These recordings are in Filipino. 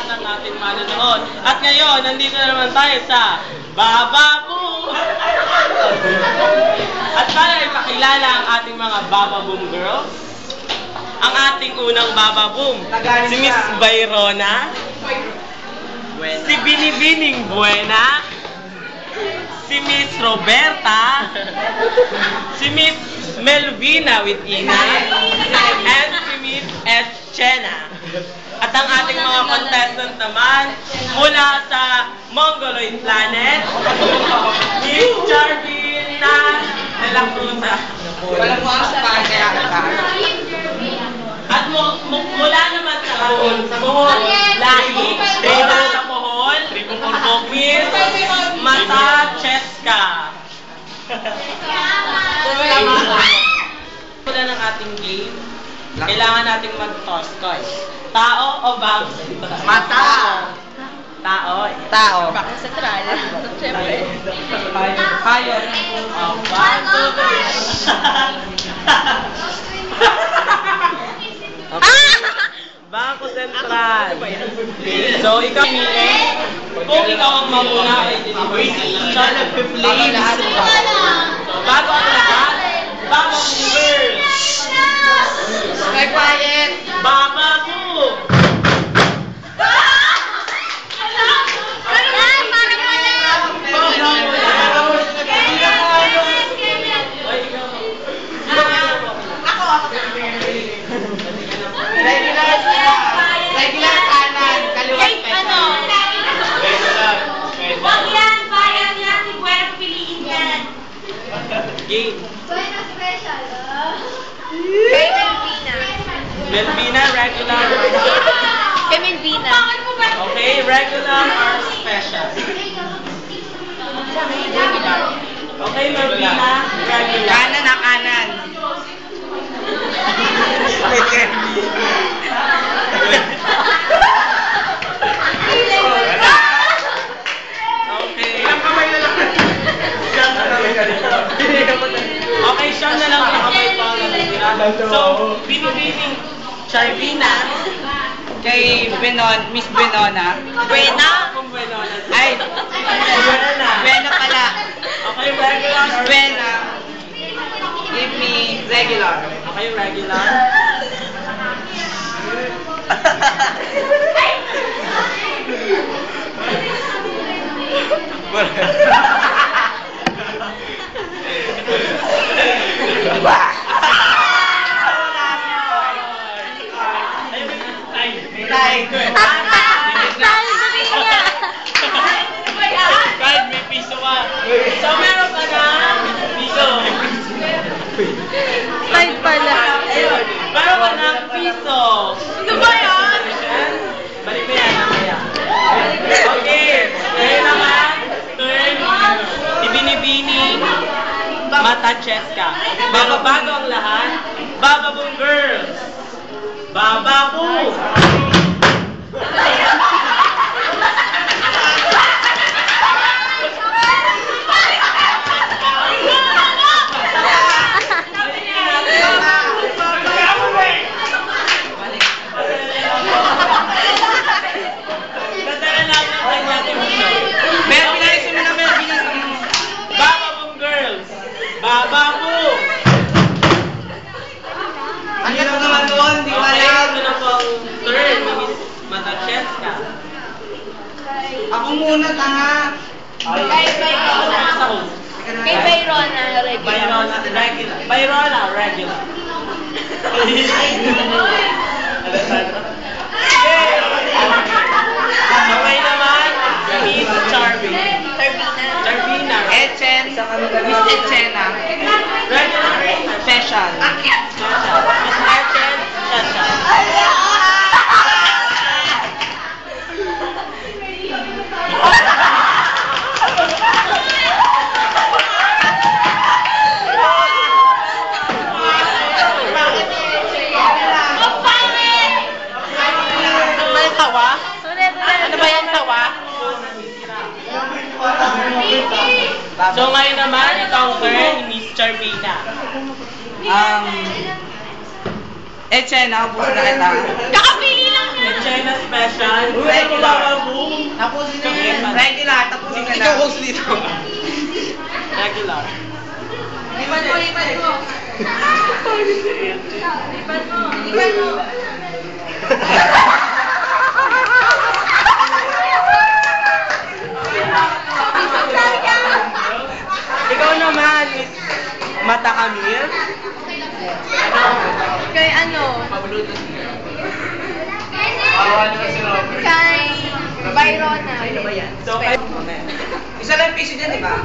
lahat ng ating manonood. At ngayon, nandito na naman tayo sa Bababoom! At para ipakilala ang ating mga Bababoom girls, ang ating unang Bababoom, si Miss Bayrona, si Binibining Buena, si Miss Roberta, si Miss Melvina with Ina, and si Miss Chena. At ang ating mga contestant naman mula sa Mongoloid Planet, Miss Charvina de la Cruza. At mula naman sa Bohol Lahi, mula sa Bohol, Miss Mata Cheska. Mula ng ating game, kailangan nating mag-toss coin. Tao o bag? Mata! Tao. Tao. Sentral. Siyempre. Hayop. Bag. Bangko Sentral. So, ikaw, Mie, kung ikaw ang mamuna, ay delivery siya nagpe-flames. So, bago ang lahat, bago ang girls. Stay quiet! Bababoom! Regular kanan, kaliwat pesa. Wag yan, bayan yan, si Buena piliin yan. Game. Buena special, Kay Melvina. Melvina, regular. Kay Melvina. Okay, regular or special? Okay, Melvina, regular. Kanan na kanan. Okay. Okay, siya na lang ang kamay pa. So, Binibining Charvina. Kay Miss Benona. Buena. Kung Buena. Ay, Buena. Buena pala. Okay, regular. Buena. Give me regular. Okay, regular. Kahit may piso ka. So, meron ka na piso. Ay pala. Meron ka na piso. Ano ba yan? Balik mo yan, mamaya. Okay. Ngayon naman, turn si Binibining Mata Cheska. Pero bago ang lahat, Bababoom girls! Bababoom! Bababoom girls! Bababoom! Ang hirap naman doon, di ko Okay, alam. ito na po ang turn ni Miss Mata Cheska. Ako muna, tanga. Kay Bayrona. Kay Bayrona, regular. Bayrona, regular. Okay naman, Miss Charvina. Charvina. Echen. Miss Echena. Regular. Special. Special. Miss Archen. Special. May tawa? Ano ba yan, tawa? So ngayon naman, ito ang turn ni Miss Charvina. Echena, ubusin na kita. Kakapili lang niya. Chena Special. Regular. Tapusin na yun. Regular, tapusin ka na. Ikaw host dito. Regular. Lipat mo. Lipat mo. Ikaw naman, Miss Mata Camille. Kay Kay Byrona. So, kay... Isa lang yung piso dyan, di ba?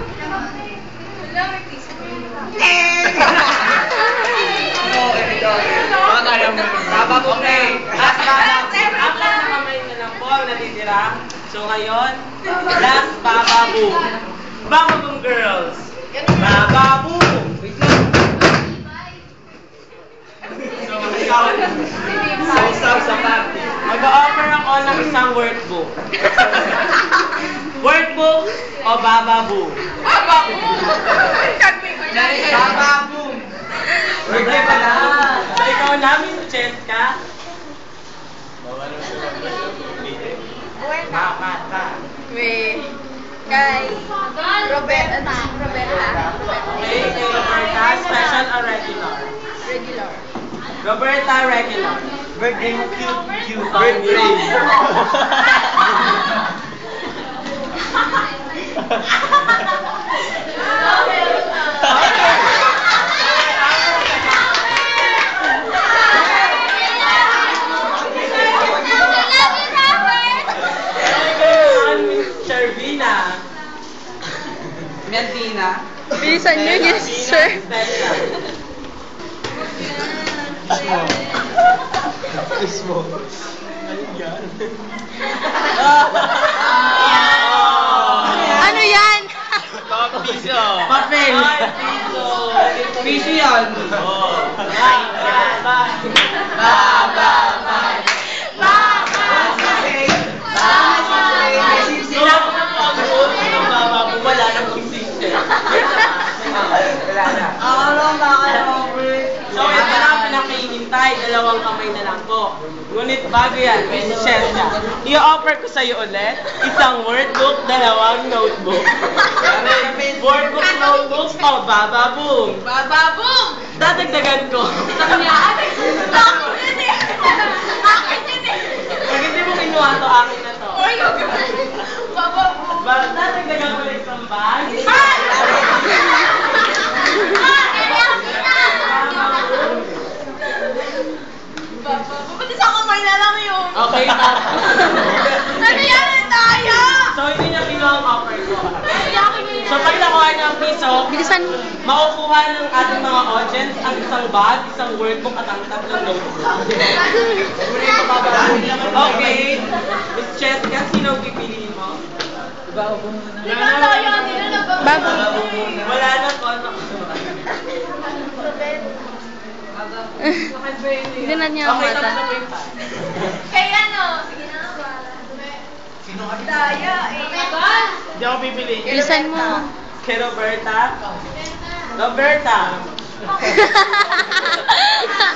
Bababong na eh. Apat na kamay na lang po ang natitira. So ngayon, last Bababoom. Bababoom girls. Bababoom! Wait lang. So ikaw, sa party. Mag-offer ako ng isang workbook. Workbook o Bababoom? Bababong! Birthday pa na. So ikaw namin, Cheska. Mata. Kay Roberta. Okay, kay Roberta, special or regular? Regular. Roberta, regular. Birthday mo, cute. Birthday. Shervina. Miantina. Bilisan nyo, yes, sir. Ismo. Ano yan? Piso. Papel. Piso yan. Wala na pong system. So, ito na ang pinakihintay. Dalawang kamay na lang po. Ngunit bago yan, may share ka. I-offer ko sa'yo ulit, isang workbook, dalawang notebook. Workbook, notebook, o Bababoom. Bababong! Dadagdagan ko. Sa kanya, bakit hindi? Bakit hindi? Pag hindi mo kinuha to, akin na to. Bababong! Dadagdagan ko lang isang bag. Pati sa kamay na lang yun. Okay, tapos. Ano yan tayo? So, hindi niya kinuha ang offer ko. So, pag nakuha niya ang piso, Bilisan mo. makukuha ng ating mga audience ang isang bag, isang workbook at ang tatlong notebook. Okay. Miss Cheska, sino ang pipiliin mo? Di ba tayo? Bababong. Wala na po. Ganun niya ang Okay, mata. tapos na po yung pass. Kay ano? Sige na. Daya. Hindi ako pipiliin. Bilisan mo. Kay Roberta. Roberta.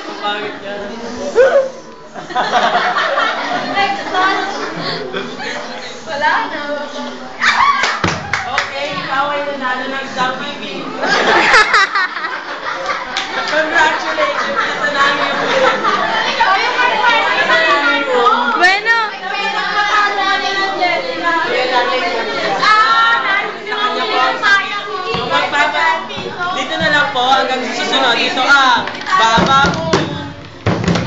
Ang pangit yan. Wala na. Okay, ikaw ay nanalo ng WB. Congratulations! Ito na ang iyong Bueno. Dito na lang po hanggang susunod. Dito ang Bababoom!